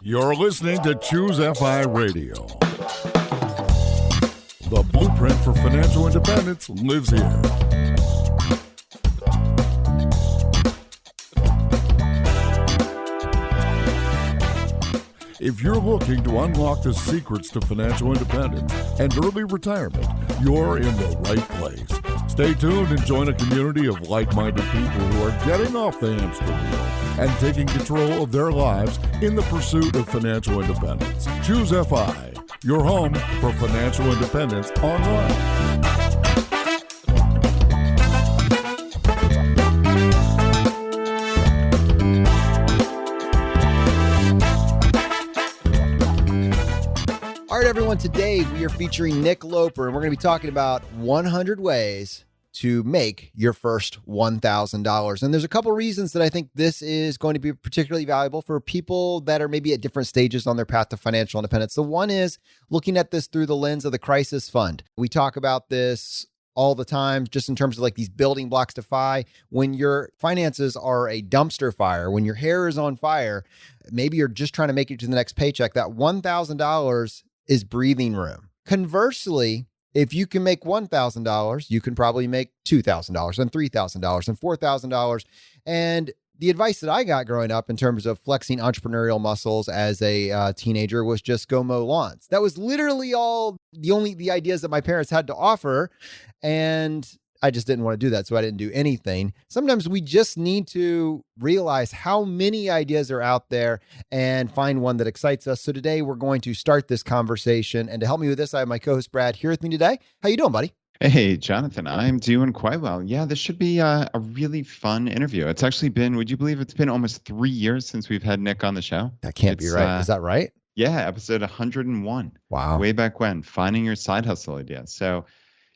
You're listening to ChooseFI Radio. The blueprint for financial independence lives here. If you're looking to unlock the secrets to financial independence and early retirement, you're in the right place. Stay tuned and join a community of like-minded people who are getting off the hamster wheel and taking control of their lives in the pursuit of financial independence. ChooseFI, your home for financial independence online. All right, everyone, today we are featuring Nick Loper, and we're going to be talking about 100 ways to make your first $1,000. And there's a couple reasons that I think this is going to be particularly valuable for people that are maybe at different stages on their path to financial independence. The one is looking at this through the lens of the crisis fund. We talk about this all the time, just in terms of like these building blocks to FI. When your finances are a dumpster fire, when your hair is on fire, maybe you're just trying to make it to the next paycheck, that $1,000 is breathing room. Conversely, if you can make $1,000, you can probably make $2,000 and $3,000 and $4,000. And the advice that I got growing up in terms of flexing entrepreneurial muscles as a teenager was just go mow lawns. That was literally all the ideas that my parents had to offer. And I just didn't want to do that. So I didn't do anything. Sometimes we just need to realize how many ideas are out there and find one that excites us. So today we're going to start this conversation. And to help me with this, I have my co-host Brad here with me today. How you doing, buddy? Hey, Jonathan, I'm doing quite well. Yeah, this should be a really fun interview. It's actually been, would you believe it's been almost 3 years since we've had Nick on the show? That can't be right. Is that right? Yeah, episode 101. Wow. Way back when, finding your side hustle idea. So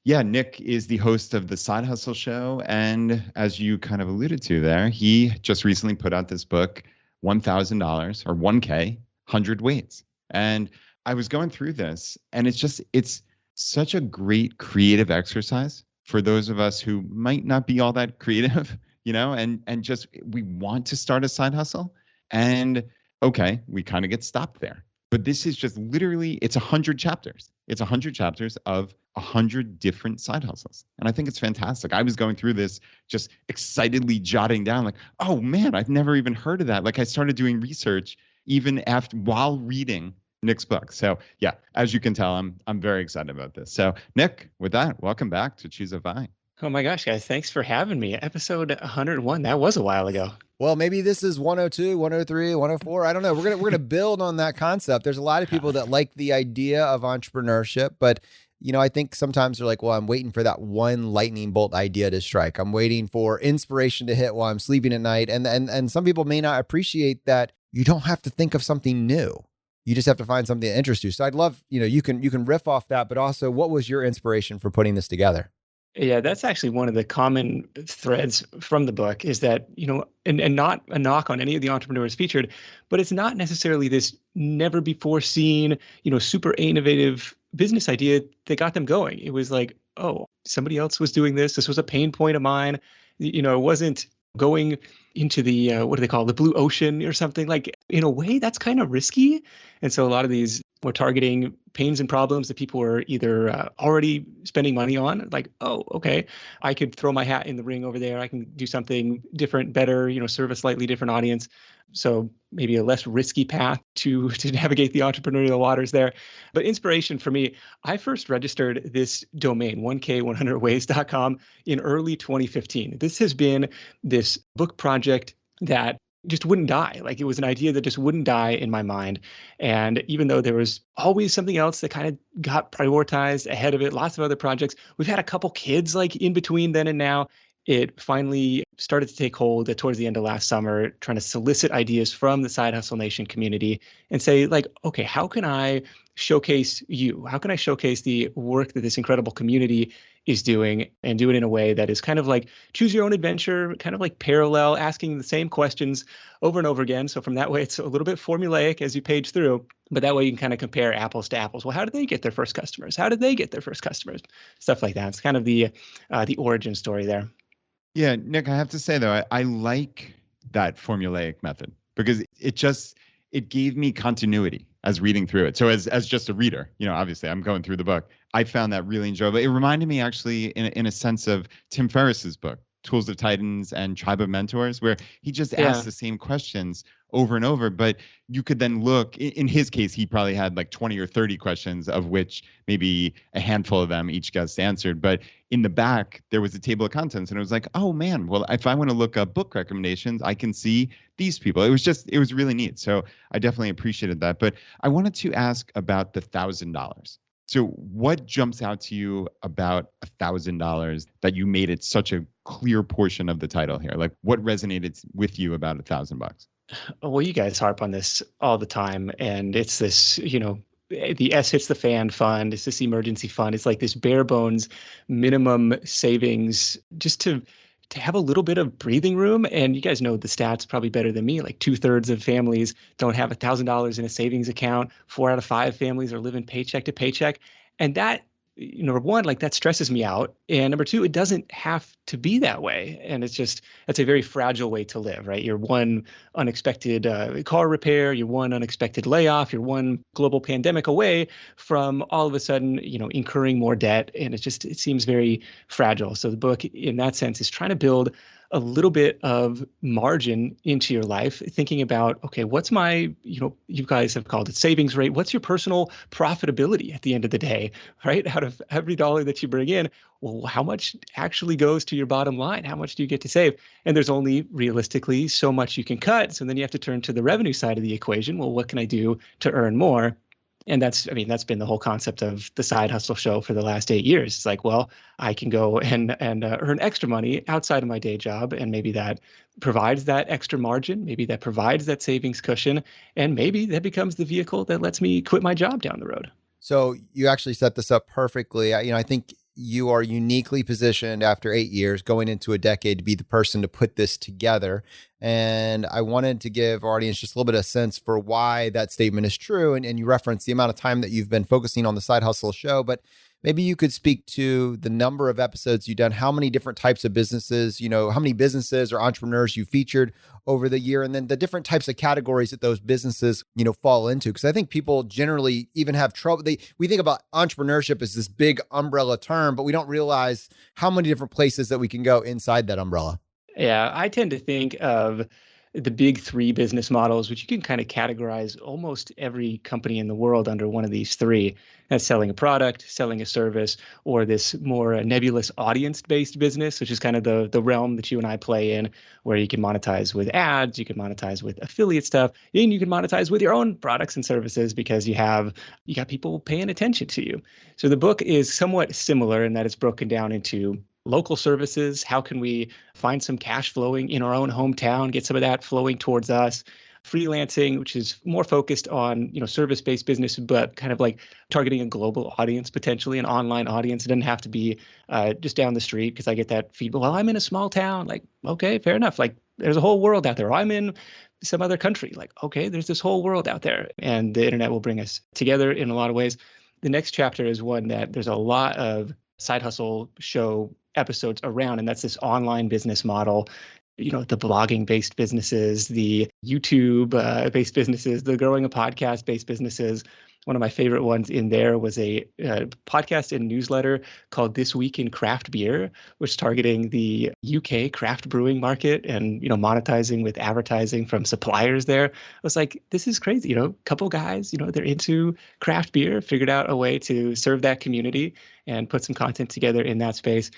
yeah, Nick is the host of the Side Hustle Show. And as you kind of alluded to there, he just recently put out this book, $1,000 or 1K, 100 Ways. And I was going through this, and it's such a great creative exercise for those of us who might not be all that creative, and just we want to start a side hustle. And okay, we kind of get stopped there. But this is just literally, it's 100 chapters. It's 100 chapters of 100 different side hustles. And I think it's fantastic. I was going through this just excitedly jotting down like, oh man, I've never even heard of that. Like I started doing research even while reading Nick's book. So yeah, as you can tell, I'm very excited about this. So Nick, with that, welcome back to ChooseFI. Oh my gosh, guys, thanks for having me. Episode 101, that was a while ago. Well, maybe this is 102, 103, 104. I don't know. We're gonna build on that concept. There's a lot of people that like the idea of entrepreneurship, but I think sometimes they're like, well, I'm waiting for that one lightning bolt idea to strike. I'm waiting for inspiration to hit while I'm sleeping at night. And some people may not appreciate that you don't have to think of something new. You just have to find something that interests you. So I'd love, you can riff off that, but also what was your inspiration for putting this together? Yeah, that's actually one of the common threads from the book is that, and not a knock on any of the entrepreneurs featured, but it's not necessarily this never before seen, super innovative business idea that got them going. It was like, oh, somebody else was doing this. This was a pain point of mine. It wasn't going into the, what do they call it, the blue ocean or something. Like in a way that's kind of risky. And so a lot of these were targeting pains and problems that people were either already spending money on, like, oh, okay, I could throw my hat in the ring over there. I can do something different, better, serve a slightly different audience. So maybe a less risky path to navigate the entrepreneurial waters there. But inspiration for me, I first registered this domain, 1K100ways.com, in early 2015. This has been this book project that just wouldn't die. Like it was an idea that just wouldn't die in my mind. And even though there was always something else that kind of got prioritized ahead of it, lots of other projects, we've had a couple kids like in between then and now. It finally started to take hold towards the end of last summer, trying to solicit ideas from the Side Hustle Nation community and say like, okay, how can I showcase you? How can I showcase the work that this incredible community is doing and do it in a way that is kind of like choose your own adventure, kind of like parallel, asking the same questions over and over again. So from that way, it's a little bit formulaic as you page through, but that way you can kind of compare apples to apples. Well, how did they get their first customers? How did they get their first customers? Stuff like that. It's kind of the origin story there. Yeah, Nick, I have to say, though, I like that formulaic method because it it gave me continuity as reading through it. So as just a reader, obviously I'm going through the book. I found that really enjoyable. It reminded me actually in a sense of Tim Ferriss's book, Tools of Titans and Tribe of Mentors, where he just asked the same questions over and over. But you could then look, in his case, he probably had like 20 or 30 questions, of which maybe a handful of them each guest answered. But in the back, there was a table of contents, and it was like, oh man, well, if I want to look up book recommendations, I can see these people. It was really neat. So I definitely appreciated that. But I wanted to ask about the $1,000. So what jumps out to you about $1,000 that you made it such a clear portion of the title here? Like, what resonated with you about $1,000? Well, you guys harp on this all the time, and it's this, the S hits the fan fund. It's this emergency fund. It's like this bare bones minimum savings just to have a little bit of breathing room. And you guys know the stats probably better than me. Like 2/3 of families don't have $1,000 in a savings account. 4 out of 5 families are living paycheck to paycheck. And that, number one, like that stresses me out. And number two, it doesn't have to be that way. And that's a very fragile way to live, right? You're one unexpected car repair, you're one unexpected layoff, you're one global pandemic away from all of a sudden, incurring more debt. And it seems very fragile. So the book in that sense is trying to build a little bit of margin into your life, thinking about, okay, what's my, you guys have called it savings rate. What's your personal profitability at the end of the day, right? Out of every dollar that you bring in, well, how much actually goes to your bottom line? How much do you get to save? And there's only realistically so much you can cut. So then you have to turn to the revenue side of the equation. Well, what can I do to earn more? And that's been the whole concept of the Side Hustle Show for the last 8 years. It's like, well, I can go and earn extra money outside of my day job, and maybe that provides that extra margin, maybe that provides that savings cushion, and maybe that becomes the vehicle that lets me quit my job down the road. So you actually set this up perfectly. I think you are uniquely positioned after 8 years, going into a decade, to be the person to put this together. And I wanted to give our audience just a little bit of sense for why that statement is true. And you referenced the amount of time that you've been focusing on the Side Hustle Show, but maybe you could speak to the number of episodes you've done, how many different types of businesses, how many businesses or entrepreneurs you featured over the year, and then the different types of categories that those businesses, fall into. Because I think people generally even have trouble. We think about entrepreneurship as this big umbrella term, but we don't realize how many different places that we can go inside that umbrella. Yeah, I tend to think of the big 3 business models, which you can kind of categorize almost every company in the world under one of these 3. That's selling a product, selling a service, or this more nebulous audience-based business, which is kind of the realm that you and I play in, where you can monetize with ads, you can monetize with affiliate stuff, and you can monetize with your own products and services because you got people paying attention to you. So the book is somewhat similar in that it's broken down into local services. How can we find some cash flowing in our own hometown, get some of that flowing towards us? Freelancing, which is more focused on, service-based business, but kind of like targeting a global audience, potentially an online audience. It doesn't have to be just down the street, because I get that feedback. Well, I'm in a small town. Like, okay, fair enough. Like, there's a whole world out there. Or I'm in some other country. Like, okay, there's this whole world out there. And the internet will bring us together in a lot of ways. The next chapter is one that there's a lot of Side Hustle Show episodes around, and that's this online business model. The blogging-based businesses, the YouTube-based businesses, the growing a podcast-based businesses. One of my favorite ones in there was a podcast and newsletter called This Week in Craft Beer, which is targeting the UK craft brewing market and, monetizing with advertising from suppliers there. I was like, this is crazy. A couple guys, they're into craft beer, figured out a way to serve that community and put some content together in that space.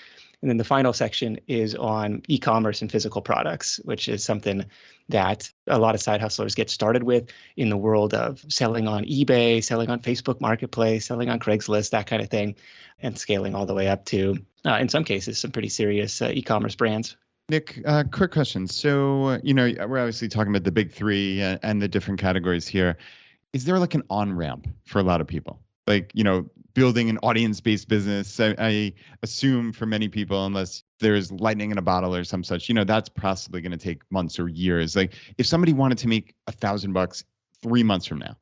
And then the final section is on e-commerce and physical products, which is something that a lot of side hustlers get started with in the world of selling on eBay, selling on Facebook Marketplace, selling on Craigslist, that kind of thing, and scaling all the way up to, in some cases, some pretty serious e-commerce brands. Nick, quick question. So, we're obviously talking about the big 3 and the different categories here. Is there like an on-ramp for a lot of people? Like, building an audience-based business, I assume for many people, unless there's lightning in a bottle or some such, that's possibly going to take months or years. Like, if somebody wanted to make $1,000 3 months from now,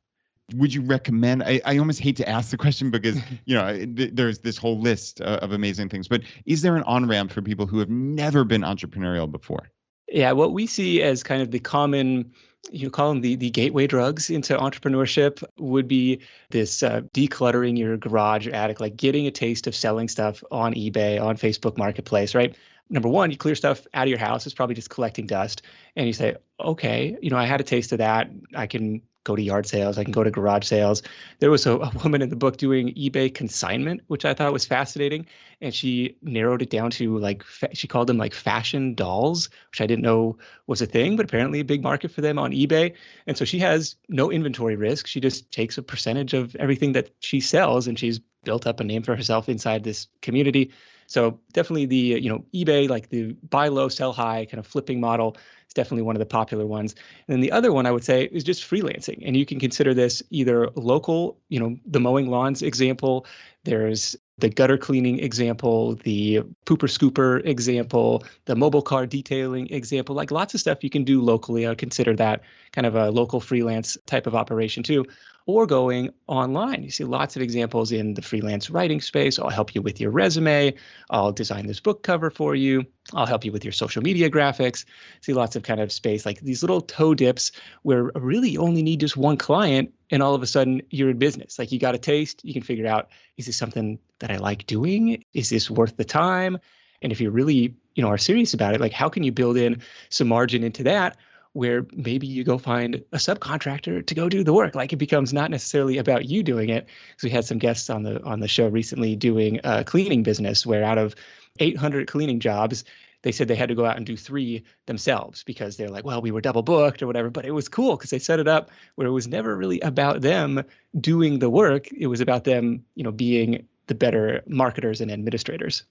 would you recommend? I almost hate to ask the question because, there's this whole list of amazing things. But is there an on-ramp for people who have never been entrepreneurial before? Yeah, what we see as kind of the common you call them the gateway drugs into entrepreneurship, would be this decluttering your garage or attic, like getting a taste of selling stuff on eBay, on Facebook Marketplace, right? Number one, you clear stuff out of your house. It's probably just collecting dust. And you say, okay, I had a taste of that. I can go to yard sales. I can go to garage sales. There was a woman in the book doing eBay consignment, which I thought was fascinating. And she narrowed it down to she called them like fashion dolls, which I didn't know was a thing, but apparently a big market for them on eBay. And so she has no inventory risk. She just takes a percentage of everything that she sells, and she's built up a name for herself inside this community. So definitely the, eBay, like the buy low, sell high kind of flipping model is definitely one of the popular ones. And then the other one I would say is just freelancing. And you can consider this either local, the mowing lawns example. There's the gutter cleaning example, the pooper scooper example, the mobile car detailing example, like lots of stuff you can do locally. I would consider that kind of a local freelance type of operation too. Or going online. You see lots of examples in the freelance writing space. I'll help you with your resume. I'll design this book cover for you. I'll help you with your social media graphics. See lots of kind of space, like these little toe dips where really you only need just one client, and all of a sudden you're in business. Like you got a taste, you can figure out, is this something that I like doing? Is this worth the time? And if you really, are serious about it, like how can you build in some margin into that, where maybe you go find a subcontractor to go do the work. Like it becomes not necessarily about you doing it. Because we had some guests on the show recently doing a cleaning business where out of 800 cleaning jobs, they said they had to go out and do 3 themselves because they're like, well, we were double booked or whatever. But it was cool because they set it up where it was never really about them doing the work. It was about them, being the better marketers and administrators.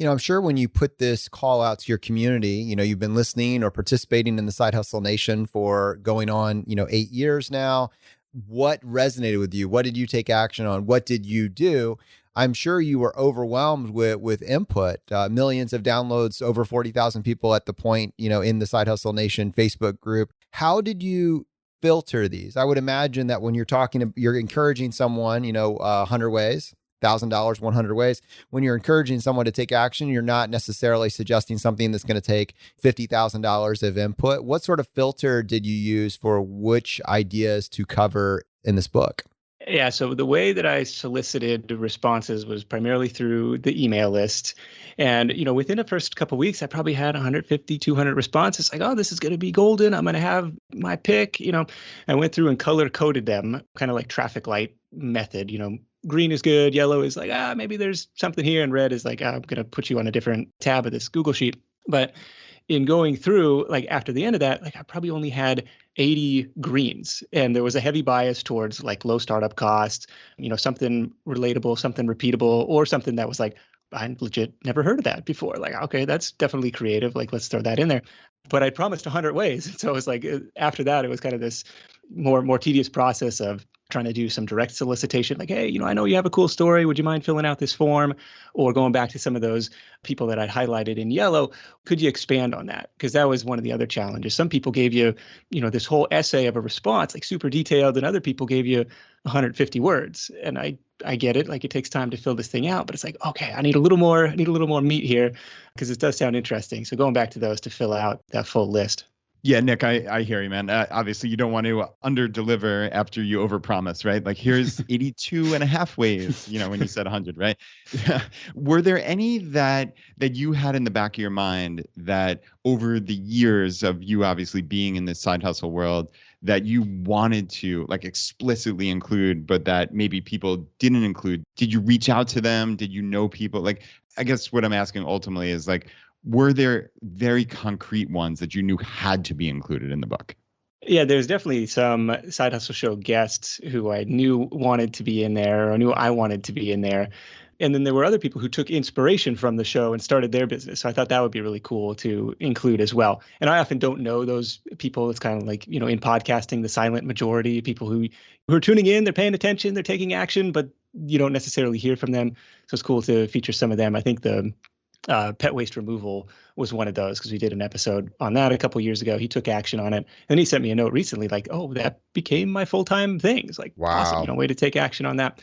I'm sure when you put this call out to your community, you've been listening or participating in the Side Hustle Nation for going on, 8 years now. What resonated with you? What did you take action on? What did you do? I'm sure you were overwhelmed with input, millions of downloads, over 40,000 people at the point, in the Side Hustle Nation Facebook group. How did you filter these? I would imagine that when you're encouraging someone, 100 ways, $1,000, 100 ways. When you're encouraging someone to take action, you're not necessarily suggesting something that's going to take $50,000 of input. What sort of filter did you use for which ideas to cover in this book? Yeah, so the way that I solicited responses was primarily through the email list. And, within the first couple of weeks, I probably had 150, 200 responses. Like, oh, this is going to be golden. I'm going to have my pick. I went through and color coded them, kind of like traffic light method. Green is good. Yellow is like, maybe there's something here. And red is like, I'm going to put you on a different tab of this Google sheet. But in going through, like after the end of that, like I probably only had 80 greens, and there was a heavy bias towards like low startup costs, something relatable, something repeatable, or something that was like, I legit never heard of that before. Like, okay, that's definitely creative. Like, let's throw that in there. But I promised 100 ways. So it was like, after that, it was kind of this more tedious process of trying to do some direct solicitation, like, hey, I know you have a cool story. Would you mind filling out this form? Or going back to some of those people that I'd highlighted in yellow, could you expand on that? Because that was one of the other challenges. Some people gave you, this whole essay of a response, like super detailed, and other people gave you 150 words. And I get it. Like it takes time to fill this thing out, but it's like, okay, I need a little more meat here because it does sound interesting. So going back to those to fill out that full list. Yeah, Nick, I hear you, man. Obviously, you don't want to under-deliver after you overpromise, right? Like, here's 82 and a half ways, when you said 100, right? Were there any that you had in the back of your mind that over the years of you obviously being in this side hustle world that you wanted to like explicitly include, but that maybe people didn't include? Did you reach out to them? Did you know people? Like, I guess what I'm asking ultimately is like, were there very concrete ones that you knew had to be included in the book? Yeah, there's definitely some Side Hustle Show guests who I knew wanted to be in there or knew I wanted to be in there. And then there were other people who took inspiration from the show and started their business. So I thought that would be really cool to include as well. And I often don't know those people. It's kind of like, in podcasting, the silent majority, people who are tuning in, they're paying attention, they're taking action, but you don't necessarily hear from them. So it's cool to feature some of them. I think the pet waste removal was one of those because we did an episode on that a couple of years ago. He took action on it, and he sent me a note recently like, oh, that became my full-time thing. It's like, wow. Awesome, way to take action on that.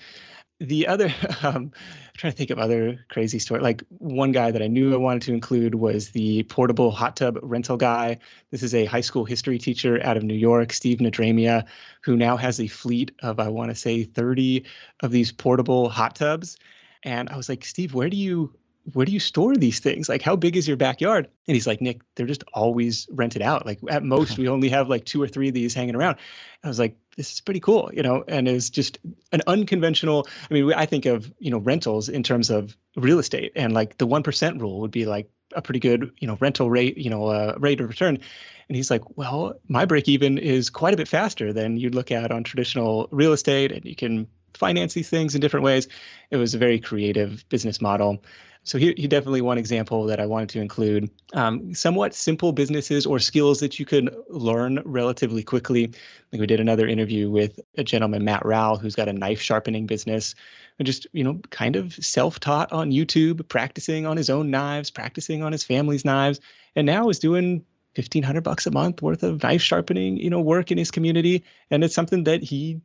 The other, I'm trying to think of other crazy stories. Like one guy that I knew I wanted to include was the portable hot tub rental guy. This is a high school history teacher out of New York, Steve Nadramia, who now has a fleet of, I want to say, 30 of these portable hot tubs. And I was like, Steve, where do you store these things? Like, how big is your backyard? And he's like, Nick, they're just always rented out. Like at most, we only have like 2 or 3 of these hanging around. I was like, this is pretty cool, and it's just an unconventional. I mean, I think of, rentals in terms of real estate, and like the 1% rule would be like a pretty good, rental rate, rate of return. And he's like, well, my break even is quite a bit faster than you'd look at on traditional real estate, and you can finance these things in different ways. It was a very creative business model. So he definitely one example that I wanted to include. Somewhat simple businesses or skills that you could learn relatively quickly. Like we did another interview with a gentleman, Matt Rowell, who's got a knife sharpening business, and just, kind of self-taught on YouTube, practicing on his own knives, practicing on his family's knives, and now is doing $1,500 a month worth of knife sharpening, work in his community. And it's something that he,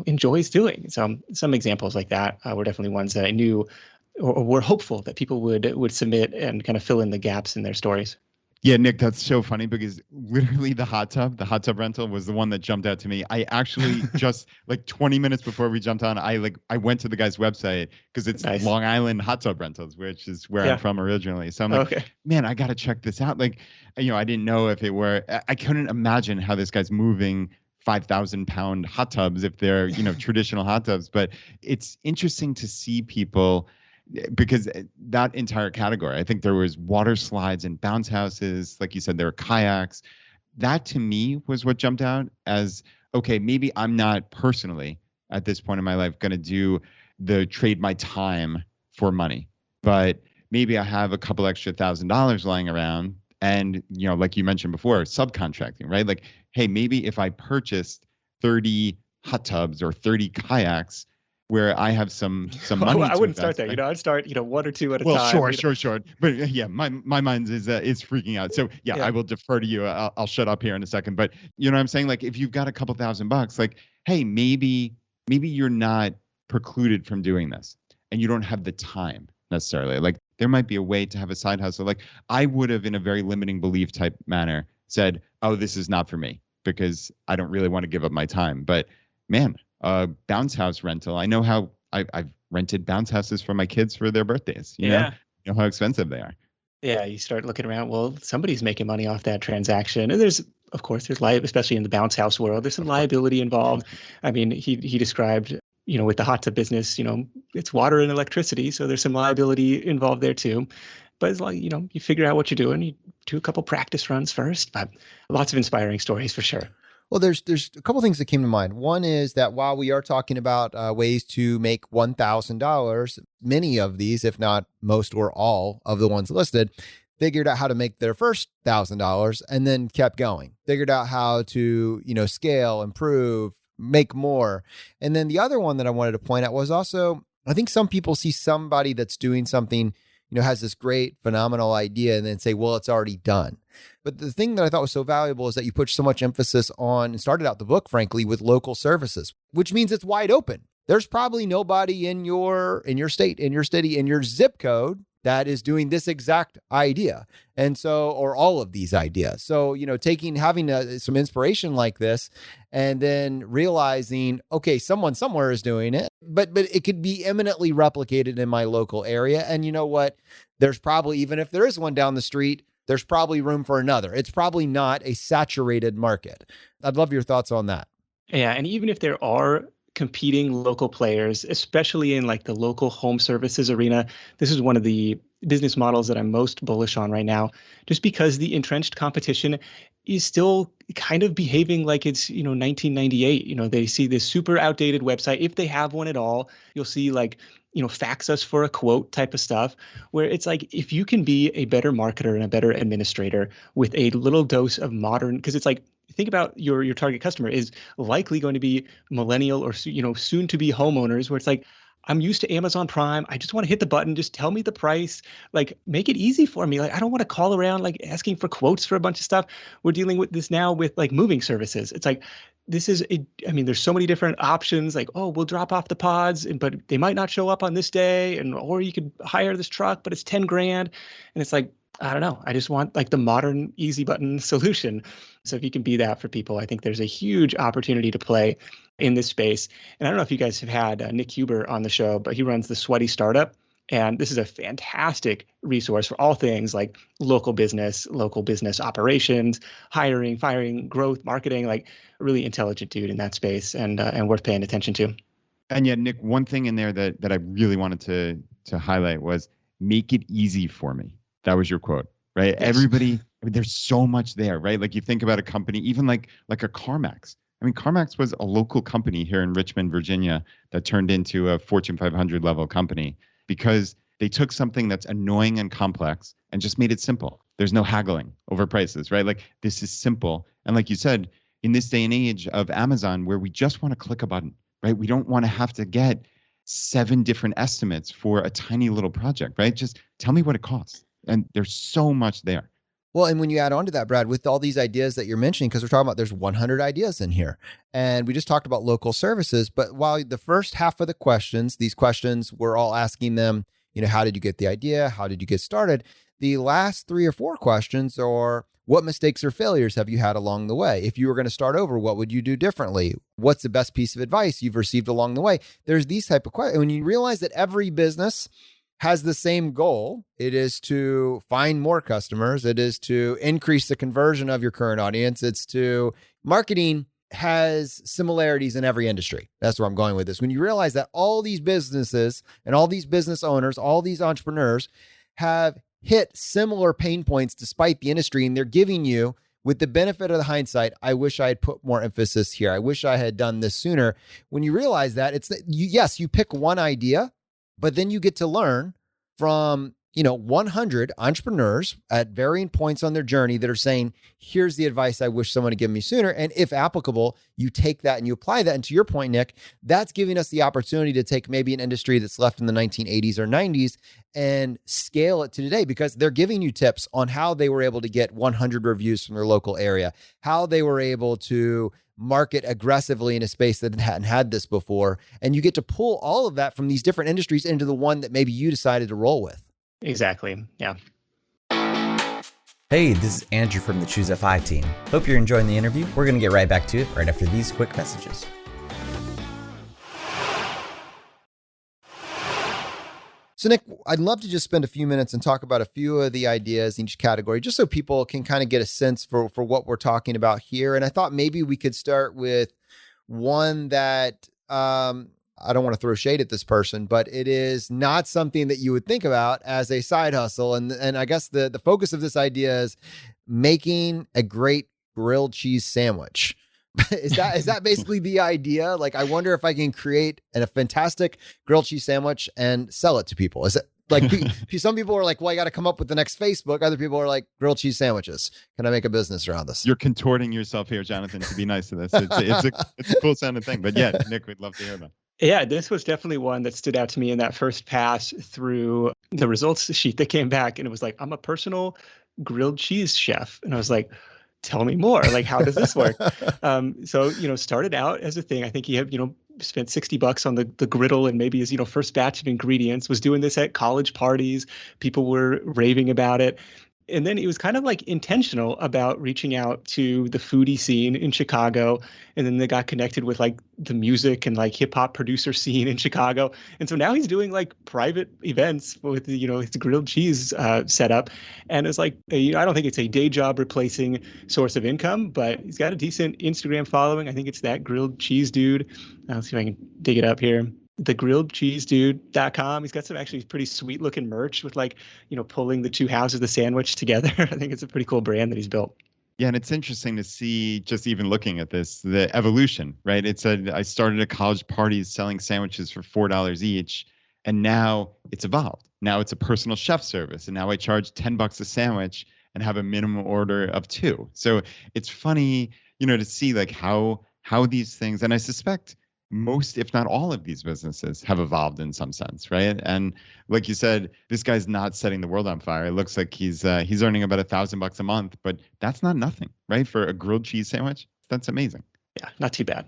enjoys doing. So some examples like that were definitely ones that I knew or were hopeful that people would submit and kind of fill in the gaps in their stories. Yeah, Nick, that's so funny because literally the hot tub rental was the one that jumped out to me. I actually just like 20 minutes before we jumped on, I went to the guy's website because it's nice. Long Island Hot Tub Rentals, which is where I'm from originally. So I'm like, man, I got to check this out. Like, I didn't know if it were, I couldn't imagine how this guy's moving 5,000-pound hot tubs if they're, traditional hot tubs. But it's interesting to see people, because that entire category, I think there was water slides and bounce houses. Like you said, there were kayaks. That to me was what jumped out as, okay, maybe I'm not personally at this point in my life going to trade my time for money, but maybe I have a couple extra $1,000 lying around. And, like you mentioned before, subcontracting, right? Like, hey, maybe if I purchased 30 hot tubs or 30 kayaks, where I have some money. I wouldn't start there. I'd start, 1 or 2 at a time. Well, sure. But yeah, my mind is freaking out. So yeah, I will defer to you. I'll shut up here in a second. But you know what I'm saying? Like if you've got a couple $1,000, like, hey, maybe you're not precluded from doing this and you don't have the time necessarily. Like there might be a way to have a side hustle. Like I would have, in a very limiting belief type manner, said, oh, this is not for me because I don't really want to give up my time. But man, bounce house rental. I know how I've rented bounce houses for my kids for their birthdays. You know how expensive they are. Yeah, you start looking around. Well, somebody's making money off that transaction, and there's especially in the bounce house world, there's some liability involved. I mean, he described, with the hot tub business, it's water and electricity, so there's some liability involved there too. But it's like, you figure out what you're doing. You do a couple practice runs first, but lots of inspiring stories for sure. Well, there's a couple things that came to mind. One is that while we are talking about ways to make $1,000, many of these, if not most or all of the ones listed, figured out how to make their first $1,000 and then kept going. Figured out how to, scale, improve, make more. And then the other one that I wanted to point out was also, I think some people see somebody that's doing something, has this great, phenomenal idea and then say, well, it's already done. But the thing that I thought was so valuable is that you put so much emphasis on, and started out the book, frankly, with local services, which means it's wide open. There's probably nobody in your state, in your city, in your zip code that is doing this exact idea. And so, or all of these ideas. So, having some inspiration like this and then realizing, okay, someone somewhere is doing it, but it could be eminently replicated in my local area. And you know what? There's probably, even if there is one down the street, there's probably room for another. It's probably not a saturated market. I'd love your thoughts on that. Yeah. And even if there are competing local players, especially in like the local home services arena, this is one of the business models that I'm most bullish on right now, just because the entrenched competition is still kind of behaving like it's, 1998. They see this super outdated website. If they have one at all, you'll see like, fax us for a quote type of stuff, where it's like, if you can be a better marketer and a better administrator with a little dose of modern, because it's like, think about your target customer is likely going to be millennial or, soon to be homeowners, where it's like, I'm used to Amazon Prime. I just want to hit the button. Just tell me the price. Like, make it easy for me. Like, I don't want to call around, like asking for quotes for a bunch of stuff. We're dealing with this now with like moving services. It's like, this is I mean, there's so many different options, like, oh, we'll drop off the pods, but they might not show up on this day. Or you could hire this truck, but it's 10 grand. And it's like, I don't know. I just want like the modern easy button solution. So if you can be that for people, I think there's a huge opportunity to play in this space. And I don't know if you guys have had Nick Huber on the show, but he runs the Sweaty Startup. And this is a fantastic resource for all things like local business operations, hiring, firing, growth, marketing, like a really intelligent dude in that space and worth paying attention to. And yet, Nick, one thing in there that I really wanted to highlight was make it easy for me. That was your quote, right? Yes. Everybody, I mean, there's so much there, right? Like you think about a company, even like a CarMax. I mean, CarMax was a local company here in Richmond, Virginia, that turned into a Fortune 500 level company because they took something that's annoying and complex and just made it simple. There's no haggling over prices, right? Like this is simple. And like you said, in this day and age of Amazon, where we just want to click a button, right? We don't want to have to get 7 different estimates for a tiny little project, right? Just tell me what it costs. And there's so much there. Well, and when you add on to that, Brad, with all these ideas that you're mentioning, because we're talking about there's 100 ideas in here, and we just talked about local services, but while the first half of the questions, these questions, we're all asking them, how did you get the idea? How did you get started? The last 3 or 4 questions are, what mistakes or failures have you had along the way? If you were going to start over, what would you do differently? What's the best piece of advice you've received along the way? There's these type of questions. When you realize that every business has the same goal, it is to find more customers. It is to increase the conversion of your current audience. It's to marketing has similarities in every industry. That's where I'm going with this. When you realize that all these businesses and all these business owners, all these entrepreneurs have hit similar pain points despite the industry, and they're giving you, with the benefit of the hindsight, I wish I had put more emphasis here. I wish I had done this sooner. When you realize that, it's that yes, you pick one idea, but then you get to learn from 100 entrepreneurs at varying points on their journey that are saying, here's the advice I wish someone had given me sooner. And if applicable, you take that and you apply that. And to your point, Nick, that's giving us the opportunity to take maybe an industry that's left in the 1980s or 90s and scale it to today, because they're giving you tips on how they were able to get 100 reviews from their local area, how they were able to market aggressively in a space that hadn't had this before. And you get to pull all of that from these different industries into the one that maybe you decided to roll with. Exactly. Yeah. Hey, this is Andrew from the ChooseFI team. Hope you're enjoying the interview. We're going to get right back to it right after these quick messages. So Nick, I'd love to just spend a few minutes and talk about a few of the ideas in each category, just so people can kind of get a sense for what we're talking about here. And I thought maybe we could start with one that, I don't want to throw shade at this person, but it is not something that you would think about as a side hustle. And I guess the focus of this idea is making a great grilled cheese sandwich. Is that basically the idea? Like, I wonder if I can create a fantastic grilled cheese sandwich and sell it to people. Is it like, some people are like, well, I got to come up with the next Facebook. Other people are like, grilled cheese sandwiches. Can I make a business around this? You're contorting yourself here, Jonathan, to be nice to this. It's a cool sounding thing, but yeah, Nick, we'd love to hear that. Yeah, this was definitely one that stood out to me in that first pass through the results sheet that came back. And it was like, I'm a personal grilled cheese chef. And I was like, tell me more. Like, how does this work? So, started out as a thing. I think he had, spent $60 on the griddle and maybe his, first batch of ingredients, was doing this at college parties. People were raving about it. And then he was kind of like intentional about reaching out to the foodie scene in Chicago. And then they got connected with like the music and like hip hop producer scene in Chicago. And so now he's doing like private events with, his grilled cheese setup. And it's like, I don't think it's a day job replacing source of income, but he's got a decent Instagram following. I think it's that grilled cheese dude. Let's see if I can dig it up here. thegrilledcheesedude.com. He's got some actually pretty sweet looking merch with like, pulling the two halves of the sandwich together. I think it's a pretty cool brand that he's built. Yeah, and it's interesting to see, just even looking at this, the evolution, right? It said I started at college parties selling sandwiches for $4 each, and now it's evolved. Now it's a personal chef service, and now I charge $10 a sandwich and have a minimum order of 2. So it's funny, to see like how these things, and I suspect most, if not all of these businesses have evolved in some sense, right? And like you said, this guy's not setting the world on fire. It looks like he's earning about $1,000 a month, but that's not nothing, right? For a grilled cheese sandwich, that's amazing. Yeah, not too bad.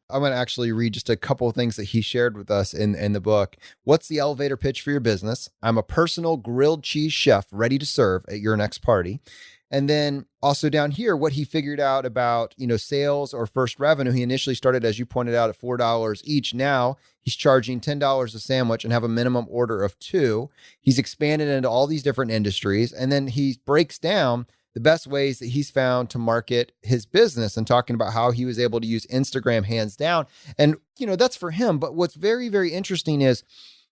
I'm going to actually read just a couple of things that he shared with us in the book. What's the elevator pitch for your business? I'm a personal grilled cheese chef ready to serve at your next party. And then also down here, what he figured out about, sales or first revenue. He initially started, as you pointed out, at $4 each. Now he's charging $10 a sandwich and have a minimum order of 2. He's expanded into all these different industries. And then he breaks down the best ways that he's found to market his business and talking about how he was able to use Instagram hands down. And, that's for him. But what's very, very interesting is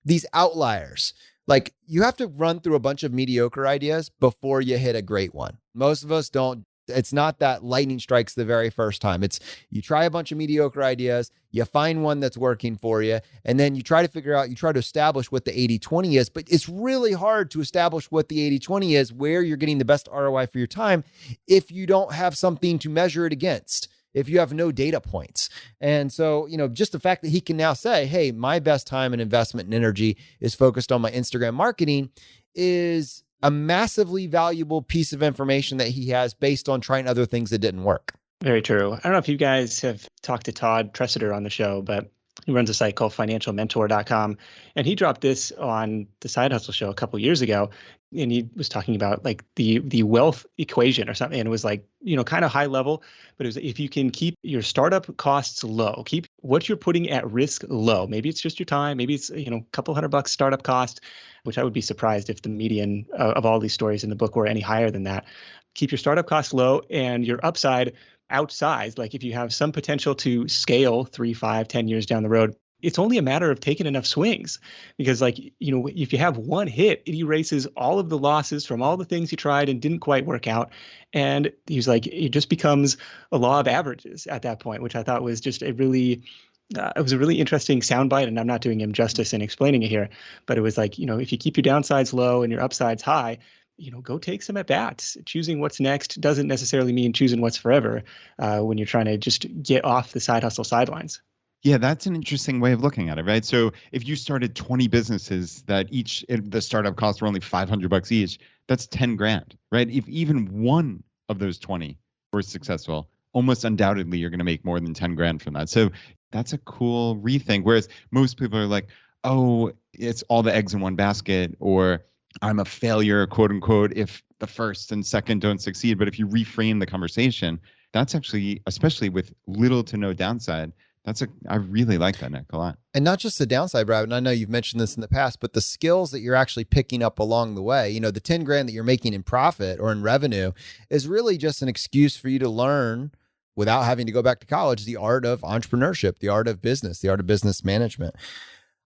these outliers. Like, you have to run through a bunch of mediocre ideas before you hit a great one. Most of us don't. It's not that lightning strikes the very first time. It's you try a bunch of mediocre ideas, you find one that's working for you, and then you try to establish what the 80-20 is. But it's really hard to establish what the 80-20 is, where you're getting the best ROI for your time, if you don't have something to measure it against, if you have no data points. And so, just the fact that he can now say, hey, my best time and investment and energy is focused on my Instagram marketing is a massively valuable piece of information that he has based on trying other things that didn't work. Very true. I don't know if you guys have talked to Todd Tressiter on the show, but he runs a site called financialmentor.com. And he dropped this on the Side Hustle show a couple years ago. And he was talking about like the wealth equation or something. And it was like, kind of high level, but it was if you can keep your startup costs low, keep what you're putting at risk low. Maybe it's just your time. Maybe it's, a couple $100 startup cost, which I would be surprised if the median of all these stories in the book were any higher than that. Keep your startup costs low and your upside outsized. Like if you have some potential to scale 3, 5, 10 years down the road, it's only a matter of taking enough swings, because if you have one hit, it erases all of the losses from all the things you tried and didn't quite work out. And he's like, it just becomes a law of averages at that point, which I thought was just it was a really interesting soundbite, and I'm not doing him justice in explaining it here, but it was like, if you keep your downsides low and your upsides high, go take some at bats. Choosing what's next doesn't necessarily mean choosing what's forever when you're trying to just get off the side hustle sidelines. Yeah, that's an interesting way of looking at it, right? So if you started 20 businesses that the startup costs were only $500 each, that's 10 grand, right? If even one of those 20 were successful, almost undoubtedly you're going to make more than 10 grand from that. So that's a cool rethink. Whereas most people are like, oh, it's all the eggs in one basket, or I'm a failure, quote unquote, if the first and second don't succeed. But if you reframe the conversation, that's actually, especially with little to no downside, I really like that, Nick, a lot. And not just the downside, Brad, and I know you've mentioned this in the past, but the skills that you're actually picking up along the way, the 10 grand that you're making in profit or in revenue is really just an excuse for you to learn, without having to go back to college, the art of entrepreneurship, the art of business, the art of business management.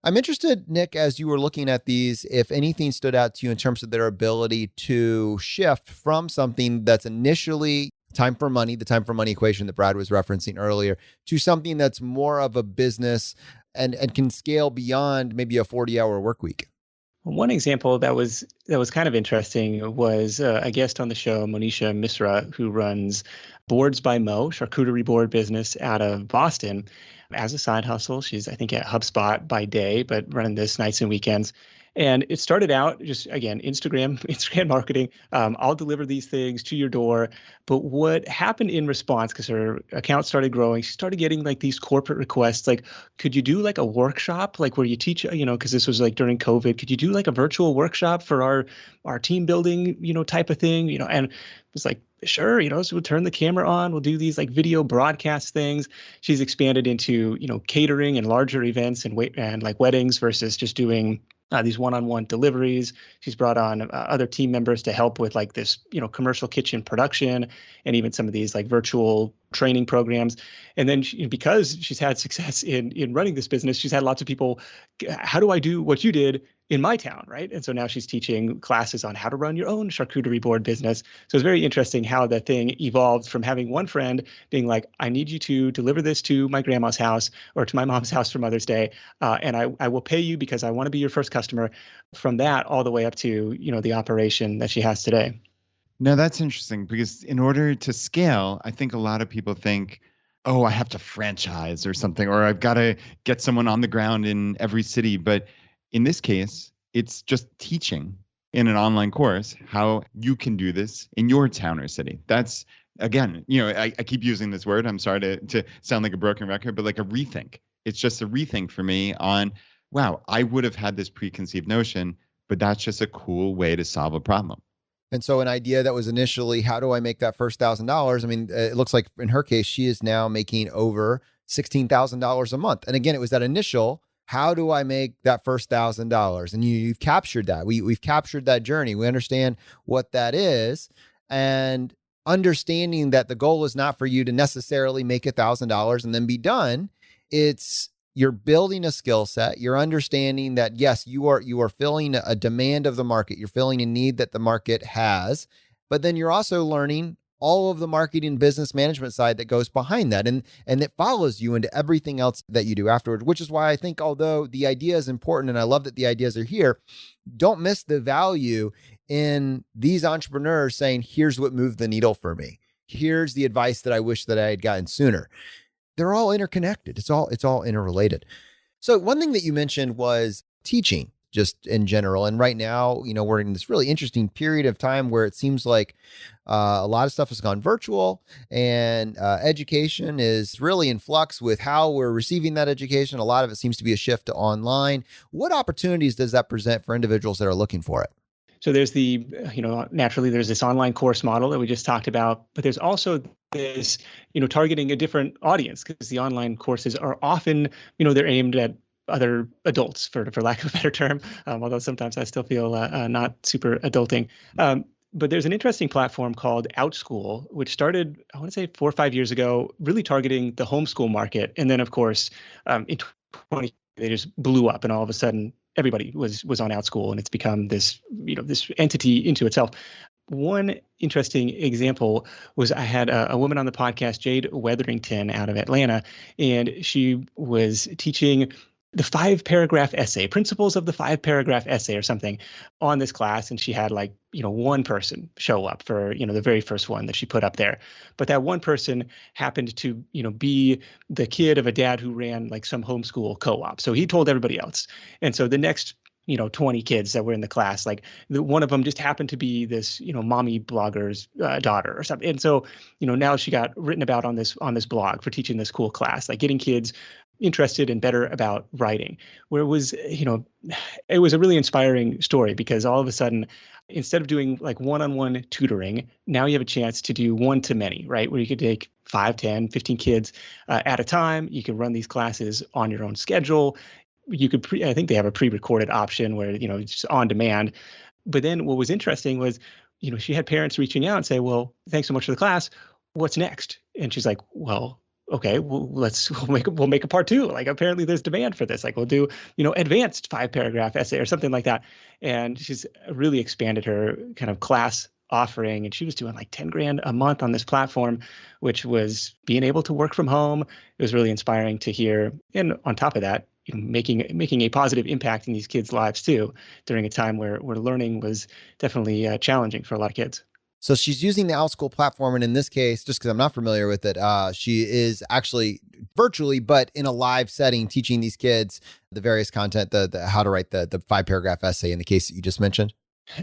I'm interested, Nick, as you were looking at these, if anything stood out to you in terms of their ability to shift from something that's initially time for money, the time for money equation that Brad was referencing earlier, to something that's more of a business and can scale beyond maybe a 40-hour work week. One example that was kind of interesting was a guest on the show, Monisha Misra, who runs Boards by Mo, charcuterie board business out of Boston. As a side hustle, she's, I think, at HubSpot by day, but running this nights and weekends. And it started out just, again, Instagram marketing. I'll deliver these things to your door. But what happened in response, because her account started growing, she started getting like these corporate requests, like, could you do like a workshop, like where you teach, because this was like during COVID, could you do like a virtual workshop for our team building, type of thing, and it was like, sure, so we'll turn the camera on, we'll do these like video broadcast things. She's expanded into, catering and larger events and like weddings versus just doing these one-on-one deliveries. She's brought on other team members to help with like this, commercial kitchen production and even some of these like virtual training programs. And then because she's had success in running this business, she's had lots of people, how do I do what you did in my town, right? And so now she's teaching classes on how to run your own charcuterie board business. So it's very interesting how that thing evolved from having one friend being like, I need you to deliver this to my grandma's house or to my mom's house for Mother's Day, and I will pay you because I want to be your first customer, from that all the way up to, the operation that she has today. No, that's interesting, because in order to scale, I think a lot of people think, oh, I have to franchise or something, or I've got to get someone on the ground in every city. But in this case, it's just teaching in an online course how you can do this in your town or city. That's again, I keep using this word. I'm sorry to sound like a broken record, but like a rethink. It's just a rethink for me on, wow, I would have had this preconceived notion, but that's just a cool way to solve a problem. And so an idea that was initially, how do I make that first $1,000? I mean, it looks like in her case, she is now making over $16,000 a month. And again, it was that initial, how do I make that first $1,000? And you've captured that. We've captured that journey. We understand what that is. And understanding that the goal is not for you to necessarily make $1,000 and then be done. It's you're building a skill set. You're understanding that, yes, you are filling a demand of the market. You're filling a need that the market has, but then you're also learning all of the marketing business management side that goes behind that. And it follows you into everything else that you do afterwards, which is why I think, although the idea is important, and I love that the ideas are here, don't miss the value in these entrepreneurs saying, here's what moved the needle for me. Here's the advice that I wish that I had gotten sooner. They're all interconnected. It's all interrelated. So one thing that you mentioned was teaching just in general. And right now, we're in this really interesting period of time where it seems like a lot of stuff has gone virtual, and education is really in flux with how we're receiving that education. A lot of it seems to be a shift to online. What opportunities does that present for individuals that are looking for it? So there's naturally there's this online course model that we just talked about, but there's also this, targeting a different audience, because the online courses are often, they're aimed at other adults, for lack of a better term, although sometimes I still feel not super adulting. But there's an interesting platform called OutSchool, which started, I want to say 4 or 5 years ago, really targeting the homeschool market. And then, of course, in 2020, they just blew up, and all of a sudden, everybody was on OutSchool, and it's become this, this entity into itself. One interesting example was I had a woman on the podcast, Jade Wetherington, out of Atlanta, and she was teaching the 5-paragraph essay, principles of the 5-paragraph essay or something, on this class. And she had one person show up for, the very first one that she put up there. But that one person happened to, be the kid of a dad who ran some homeschool co-op. So he told everybody else. And so the next 20 kids that were in the class, one of them just happened to be this, mommy blogger's daughter or something. And so, now she got written about on this blog for teaching this cool class, getting kids interested and better about writing, where it was, it was a really inspiring story, because all of a sudden, instead of doing one-on-one tutoring, now you have a chance to do one-to-many, right? Where you could take 5, 10, 15 kids at a time. You can run these classes on your own schedule. You could, I think they have a pre-recorded option where, it's just on demand. But then what was interesting was, she had parents reaching out and say, well, thanks so much for the class. What's next? And she's like, well, okay, well, we'll make a part 2. Apparently there's demand for this. We'll do, advanced 5-paragraph essay or something like that. And she's really expanded her kind of class offering. And she was doing $10,000 a month on this platform, which was being able to work from home. It was really inspiring to hear. And on top of that, making a positive impact in these kids' lives too, during a time where learning was definitely challenging for a lot of kids. So she's using the OutSchool platform. And in this case, just because I'm not familiar with it, she is actually virtually, but in a live setting, teaching these kids the various content, the how to write the 5-paragraph essay in the case that you just mentioned.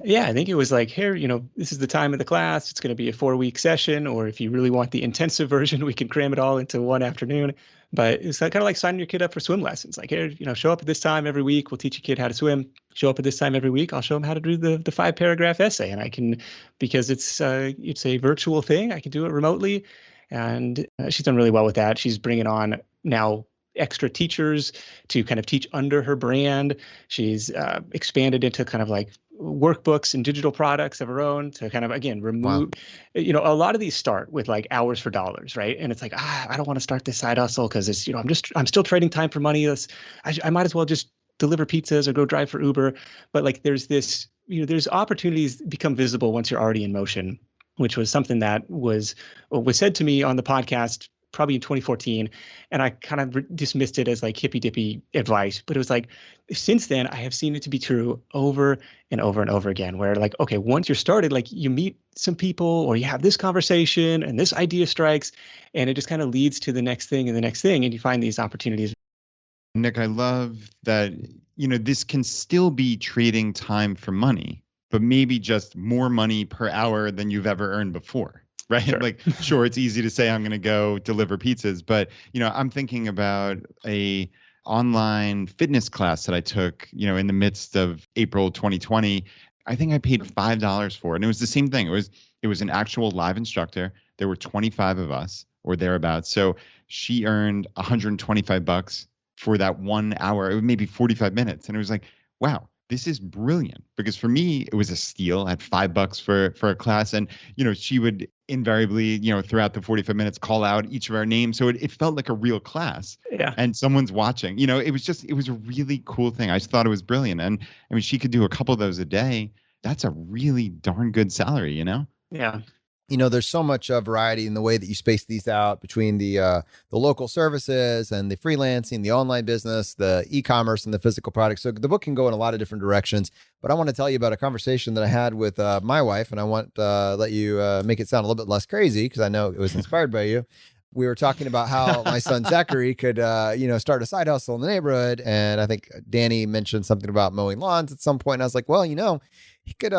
Yeah, I think it was here, this is the time of the class. It's going to be a 4-week session, or if you really want the intensive version, we can cram it all into one afternoon. But it's kind of like signing your kid up for swim lessons. Here, show up at this time every week. We'll teach your kid how to swim. Show up at this time every week. I'll show them how to do the 5-paragraph essay. And I can, because it's a virtual thing, I can do it remotely. And she's done really well with that. She's bringing on now extra teachers to kind of teach under her brand. She's expanded into kind of workbooks and digital products of her own to kind of, again, remove, a lot of these start with hours for dollars, right? And it's I don't want to start this side hustle because it's, I'm still trading time for money. I might as well just deliver pizzas or go drive for Uber. But there's this, there's opportunities become visible once you're already in motion, which was something that was said to me on the podcast probably in 2014. And I kind of dismissed it as hippy dippy advice, but it was since then I have seen it to be true over and over and over again, where okay, once you're started, you meet some people or you have this conversation and this idea strikes, and it just kind of leads to the next thing and the next thing. And you find these opportunities. Nick, I love that, this can still be trading time for money, but maybe just more money per hour than you've ever earned before. right? Sure. Like, sure, it's easy to say I'm going to go deliver pizzas, but I'm thinking about a online fitness class that I took, in the midst of April 2020. I think I paid $5 for it. And it was the same thing. It was an actual live instructor. There were 25 of us or thereabouts. So she earned $125 for that 1 hour. It was maybe 45 minutes. And it was like, wow, this is brilliant. Because for me, it was a steal at $5 for a class. And, she would invariably, throughout the 45 minutes call out each of our names. So it felt like a real class. Yeah. And someone's watching. It was a really cool thing. I just thought it was brilliant. And I mean, she could do a couple of those a day. That's a really darn good salary, Yeah. There's so much variety in the way that you space these out between the local services and the freelancing, the online business, the e-commerce, and the physical products. So the book can go in a lot of different directions. But I want to tell you about a conversation that I had with my wife, and I want to let you make it sound a little bit less crazy because I know it was inspired by you. We were talking about how my son Zachary could, start a side hustle in the neighborhood, and I think Danny mentioned something about mowing lawns at some point. And I was like, well, he could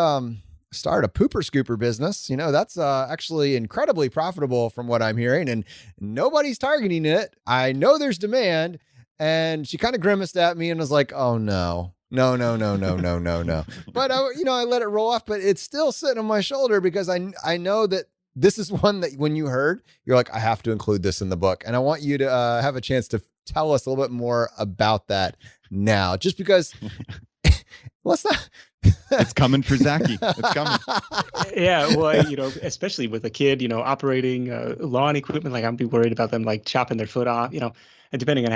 start a pooper scooper business. That's actually incredibly profitable from what I'm hearing, and nobody's targeting it. I know there's demand. And she kind of grimaced at me and was like, oh no. No. But I let it roll off, but it's still sitting on my shoulder because I know that this is one that when you heard, you're like, I have to include this in the book. And I want you to have a chance to tell us a little bit more about that now, just because let's not. It's coming for Zachy. It's coming. Yeah, well, especially with a kid, operating lawn equipment, like I'd be worried about them like chopping their foot off, and depending on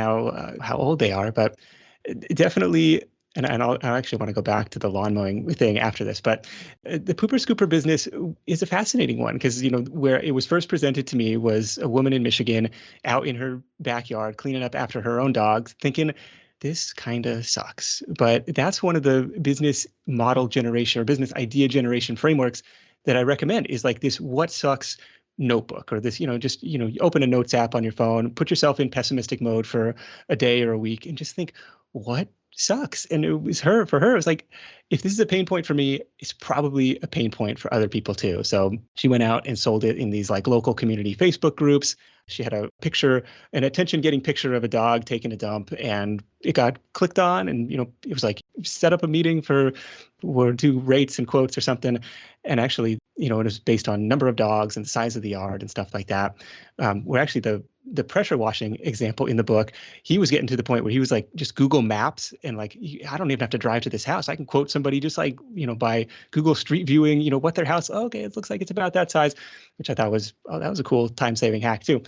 how old they are. But definitely, and I actually want to go back to the lawn mowing thing after this. But the pooper scooper business is a fascinating one because where it was first presented to me was a woman in Michigan out in her backyard cleaning up after her own dogs, thinking, this kind of sucks. But that's one of the business model generation or business idea generation frameworks that I recommend is like this what sucks notebook or this, you open a notes app on your phone, put yourself in pessimistic mode for a day or a week and just think, what sucks? And it was for her, it was like, if this is a pain point for me, it's probably a pain point for other people too. So she went out and sold it in these like local community Facebook groups. She had an attention-getting picture of a dog taking a dump, and it got clicked on. And it was like set up a meeting or do rates and quotes or something. And actually, it was based on number of dogs and the size of the yard and stuff like that. Where actually the pressure washing example in the book, he was getting to the point where he was like, just Google Maps and like, I don't even have to drive to this house. I can quote somebody just like, by Google Street Viewing, what their house, okay, it looks like it's about that size, which I thought was, that was a cool time-saving hack too.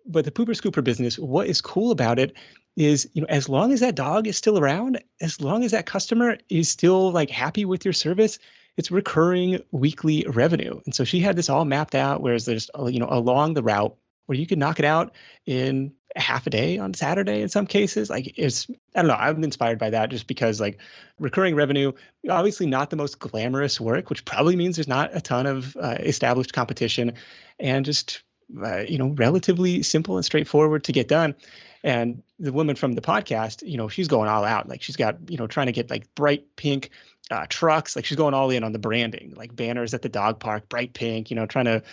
But the pooper scooper business, what is cool about it is, as long as that dog is still around, as long as that customer is still like happy with your service, it's recurring weekly revenue. And so she had this all mapped out, whereas there's, along the route where you can knock it out in a half a day on Saturday in some cases. Like I don't know, I'm inspired by that just because like recurring revenue, obviously not the most glamorous work, which probably means there's not a ton of established competition and just, relatively simple and straightforward to get done. And the woman from the podcast, she's going all out. Like she's got, trying to get like bright pink trucks. Like she's going all in on the branding, like banners at the dog park, bright pink, trying to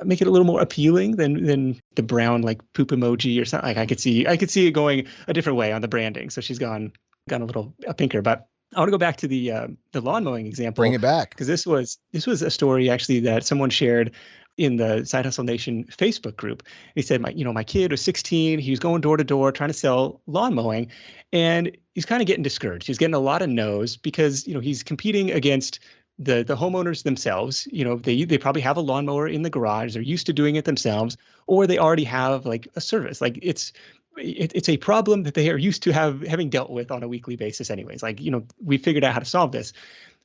make it a little more appealing than the brown like poop emoji or something. Like I could see it going a different way on the branding. So she's gone a little pinker. But I want to go back to the lawn mowing example. Bring it back, because this was a story actually that someone shared in the Side Hustle Nation Facebook group. He said, my kid was 16. He was going door to door trying to sell lawn mowing, and he's kind of getting discouraged. He's getting a lot of no's because he's competing against the homeowners themselves. They probably have a lawnmower in the garage. They're used to doing it themselves, or they already have like a service. Like it's a problem that they are used to having dealt with on a weekly basis anyways. Like, we figured out how to solve this.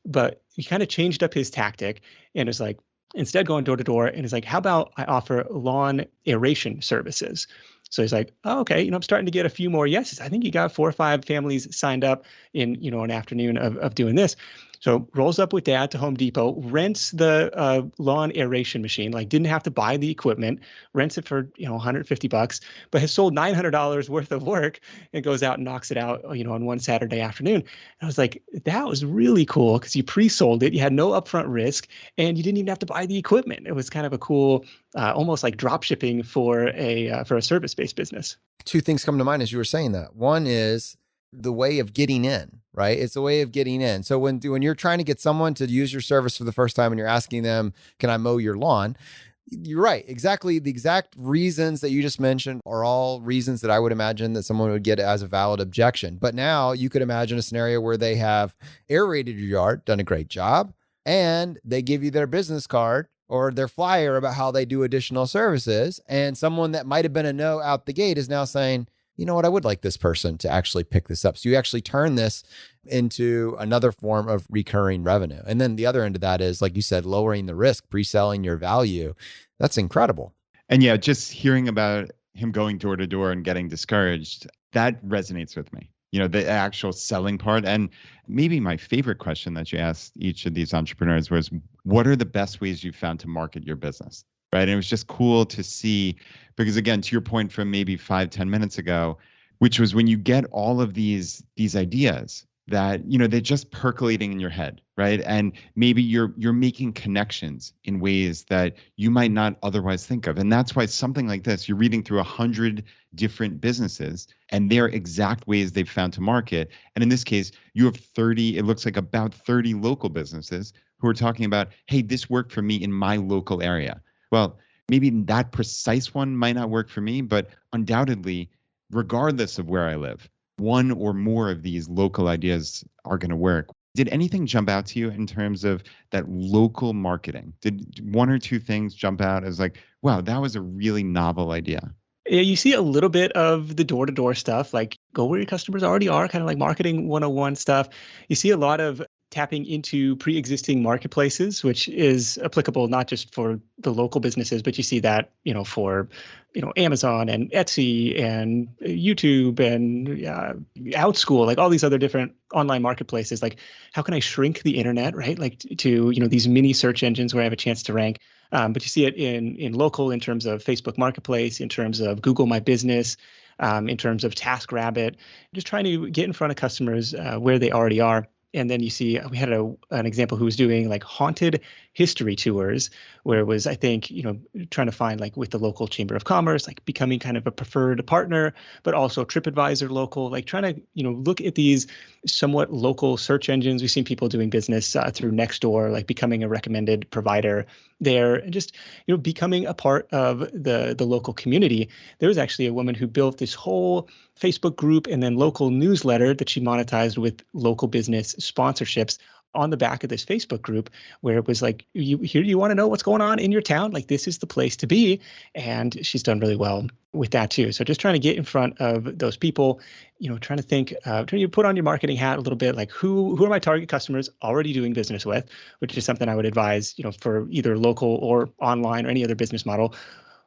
But he kind of changed up his tactic and was like, instead going door to door, and he's like, how about I offer lawn aeration services? So he's like, oh, okay, I'm starting to get a few more yeses. I think you got 4 or 5 families signed up in, an afternoon of doing this. So rolls up with dad to Home Depot, rents the lawn aeration machine, like didn't have to buy the equipment, rents it for, $150, but has sold $900 worth of work and goes out and knocks it out, on one Saturday afternoon. And I was like, that was really cool because you pre-sold it. You had no upfront risk and you didn't even have to buy the equipment. It was kind of a cool, almost like drop shipping for a service-based business. Two things come to mind as you were saying that. One is the way of getting in, right? It's a way of getting in. So when you're trying to get someone to use your service for the first time and you're asking them, can I mow your lawn? You're right. Exactly. The exact reasons that you just mentioned are all reasons that I would imagine that someone would get as a valid objection. But now you could imagine a scenario where they have aerated your yard, done a great job, and they give you their business card or their flyer about how they do additional services. And someone that might have been a no out the gate is now saying, you know what, I would like this person to actually pick this up. So you actually turn this into another form of recurring revenue. And then the other end of that is, like you said, lowering the risk, pre-selling your value. That's incredible. And yeah, just hearing about him going door to door and getting discouraged, that resonates with me. The actual selling part. And maybe my favorite question that you asked each of these entrepreneurs was, what are the best ways you've found to market your business? Right. And it was just cool to see, because again, to your point from maybe 5-10 minutes ago, which was when you get all of these ideas that, they're just percolating in your head, right? And maybe you're making connections in ways that you might not otherwise think of. And that's why something like this, you're reading through 100 different businesses and their exact ways they've found to market. And in this case, you have 30, it looks like about 30 local businesses who are talking about, hey, this worked for me in my local area. Well, maybe that precise one might not work for me, but undoubtedly, regardless of where I live, one or more of these local ideas are going to work. Did anything jump out to you in terms of that local marketing? Did one or two things jump out as like, wow, that was a really novel idea? Yeah, you see a little bit of the door-to-door stuff, like go where your customers already are, kind of like marketing 101 stuff. You see a lot of tapping into pre-existing marketplaces, which is applicable not just for the local businesses, but you see that, for, Amazon and Etsy and YouTube and OutSchool, like all these other different online marketplaces. Like, how can I shrink the internet, right? Like to, these mini search engines where I have a chance to rank. But you see it in local in terms of Facebook Marketplace, in terms of Google My Business, in terms of TaskRabbit, just trying to get in front of customers where they already are. And then you see, we had an example who was doing like haunted history tours, where it was, I think, trying to find like with the local chamber of commerce, like becoming kind of a preferred partner, but also TripAdvisor local, like trying to, look at these somewhat local search engines. We've seen people doing business through Nextdoor, like becoming a recommended provider there and just, becoming a part of the local community. There was actually a woman who built this whole Facebook group and then local newsletter that she monetized with local business sponsorships on the back of this Facebook group, where it was like, you want to know what's going on in your town? Like, this is the place to be. And she's done really well with that too. So just trying to get in front of those people, trying to think, trying to put on your marketing hat a little bit, like who are my target customers already doing business with, which is something I would advise, for either local or online or any other business model.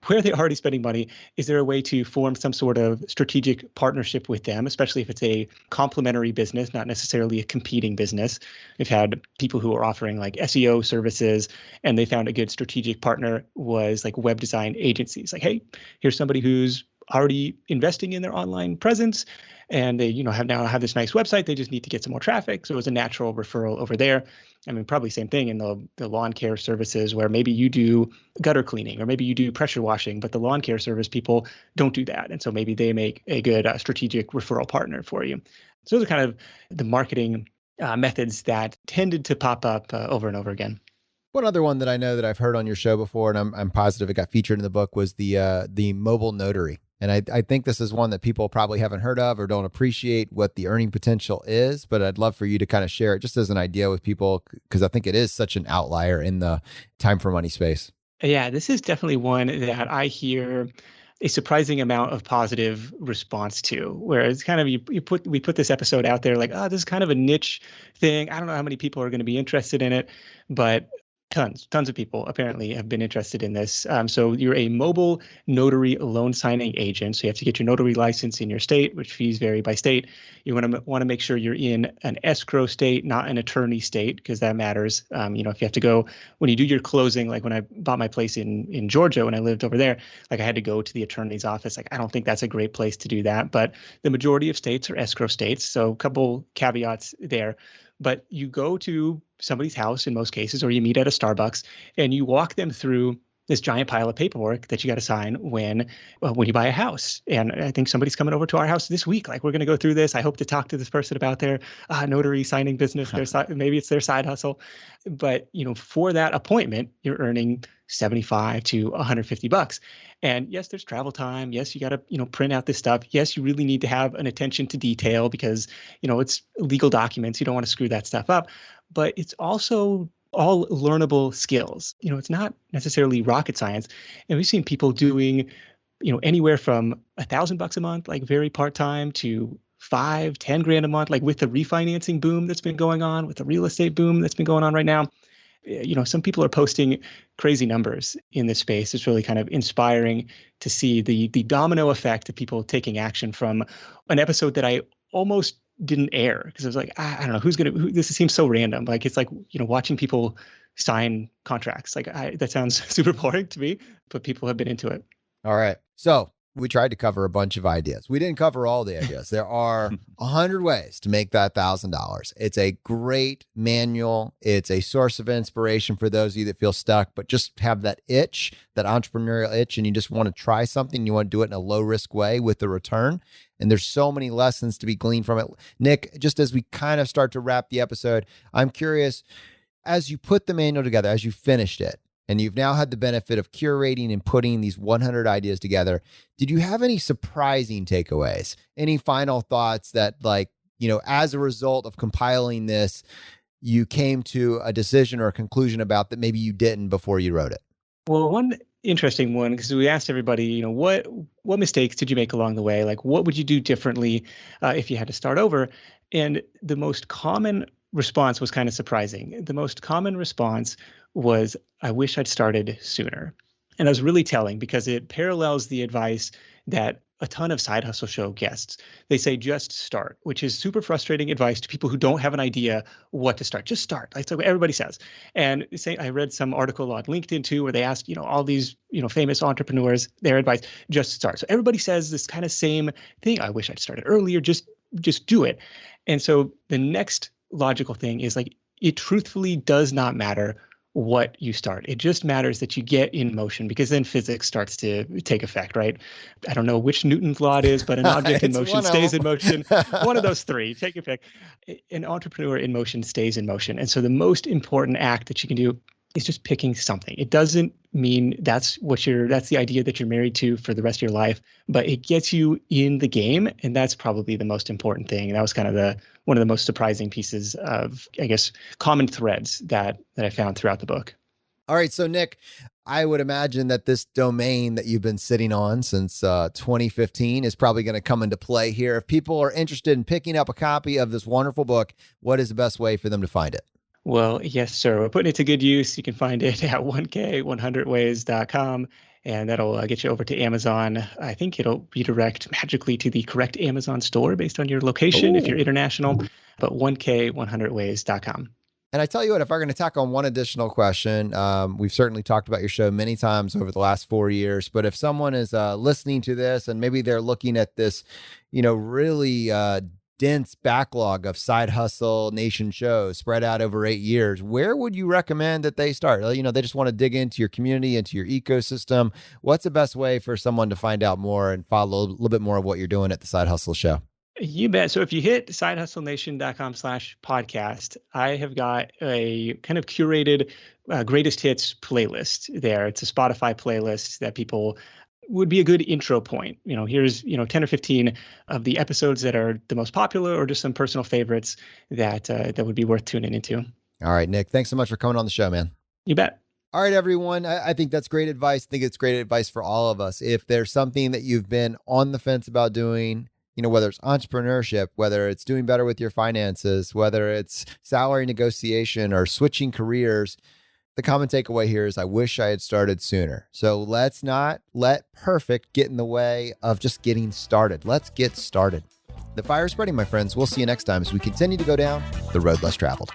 Where are they already spending money? Is there a way to form some sort of strategic partnership with them, especially if it's a complementary business, not necessarily a competing business? We've had people who are offering like SEO services, and they found a good strategic partner was like web design agencies. Like, hey, here's somebody who's already investing in their online presence, and they, have this nice website. They just need to get some more traffic. So it was a natural referral over there. I mean, probably same thing in the lawn care services, where maybe you do gutter cleaning or maybe you do pressure washing, but the lawn care service people don't do that. And so maybe they make a good strategic referral partner for you. So those are kind of the marketing methods that tended to pop up over and over again. One other one that I know that I've heard on your show before, and I'm positive it got featured in the book, was the mobile notary. And I think this is one that people probably haven't heard of or don't appreciate what the earning potential is, but I'd love for you to kind of share it just as an idea with people, because I think it is such an outlier in the time for money space. Yeah, this is definitely one that I hear a surprising amount of positive response to, where it's kind of, we put this episode out there like, oh, this is kind of a niche thing. I don't know how many people are going to be interested in it, but Tons of people apparently have been interested in this. So you're a mobile notary loan signing agent. So you have to get your notary license in your state, which fees vary by state. You want to make sure you're in an escrow state, not an attorney state, because that matters. If you have to go when you do your closing, like when I bought my place in Georgia, when I lived over there, like I had to go to the attorney's office. Like I don't think that's a great place to do that. But the majority of states are escrow states. So a couple caveats there. But you go to somebody's house in most cases, or you meet at a Starbucks and you walk them through this giant pile of paperwork that you got to sign when you buy a house. And I think somebody's coming over to our house this week. Like we're going to go through this. I hope to talk to this person about their notary signing business. Maybe it's their side hustle. But for that appointment, you're earning $75 to $150. And yes, there's travel time. Yes, you got to print out this stuff. Yes, you really need to have an attention to detail because it's legal documents. You don't want to screw that stuff up. But it's also all learnable skills. It's not necessarily rocket science. And we've seen people doing, anywhere from $1,000 a month, like very part-time, to $5-10 grand a month, like with the refinancing boom that's been going on, with the real estate boom that's been going on right now. Some people are posting crazy numbers in this space. It's really kind of inspiring to see the domino effect of people taking action from an episode that I almost didn't air because I was like, I don't know this seems so random. Like it's like, watching people sign contracts. Like that sounds super boring to me, but people have been into it. All right. So we tried to cover a bunch of ideas. We didn't cover all the ideas. There are 100 ways to make that $1,000. It's a great manual. It's a source of inspiration for those of you that feel stuck, but just have that itch, that entrepreneurial itch, and you just want to try something. You want to do it in a low risk way with the return. And there's so many lessons to be gleaned from it. Nick, just as we kind of start to wrap the episode, I'm curious, as you put the manual together, as you finished it, and you've now had the benefit of curating and putting these 100 ideas together, did you have any surprising takeaways? Any final thoughts that, as a result of compiling this, you came to a decision or a conclusion about that maybe you didn't before you wrote it? Well, one interesting one, because we asked everybody, what mistakes did you make along the way? Like, what would you do differently if you had to start over? And the most common response was kind of surprising. The most common response was, I wish I'd started sooner. And that was really telling because it parallels the advice that a ton of Side Hustle Show guests, they say, just start, which is super frustrating advice to people who don't have an idea what to start. Just start. That's what everybody says. And I read some article on LinkedIn too, where they asked, all these, famous entrepreneurs, their advice, just start. So everybody says this kind of same thing. I wish I'd started earlier. Just do it. And so the next logical thing is it truthfully does not matter what you start. It just matters that you get in motion because then physics starts to take effect, right? I don't know which Newton's law it is, but an object in motion stays in motion. One of those three, take your pick. An entrepreneur in motion stays in motion. And so the most important act that you can do is just picking something. It doesn't mean that's the idea that you're married to for the rest of your life, but it gets you in the game. And that's probably the most important thing. And that was kind of one of the most surprising pieces of, I guess, common threads that I found throughout the book. All right. So Nick, I would imagine that this domain that you've been sitting on since 2015 is probably going to come into play here. If people are interested in picking up a copy of this wonderful book, what is the best way for them to find it? Well, yes, sir. We're putting it to good use. You can find it at 1k100ways.com, and that'll get you over to Amazon. I think it'll redirect magically to the correct Amazon store based on your location if you're international, but 1k100ways.com. And I tell you what, if I'm going to tack on one additional question, we've certainly talked about your show many times over the last 4 years, but if someone is listening to this and maybe they're looking at this, really dense backlog of Side Hustle Nation shows spread out over 8 years, where would you recommend that they start? They just want to dig into your community, into your ecosystem. What's the best way for someone to find out more and follow a little bit more of what you're doing at the Side Hustle Show? You bet. So if you hit sidehustlenation.com/podcast, I have got a kind of curated greatest hits playlist there. It's a Spotify playlist that people would be a good intro point. Here's 10 or 15 of the episodes that are the most popular, or just some personal favorites that would be worth tuning into. All right, Nick, thanks so much for coming on the show, man. You bet. All right, everyone. I think that's great advice. I think it's great advice for all of us. If there's something that you've been on the fence about doing, whether it's entrepreneurship, whether it's doing better with your finances, whether it's salary negotiation or switching careers, the common takeaway here is I wish I had started sooner. So let's not let perfect get in the way of just getting started. Let's get started. The fire is spreading, my friends. We'll see you next time as we continue to go down the road less traveled.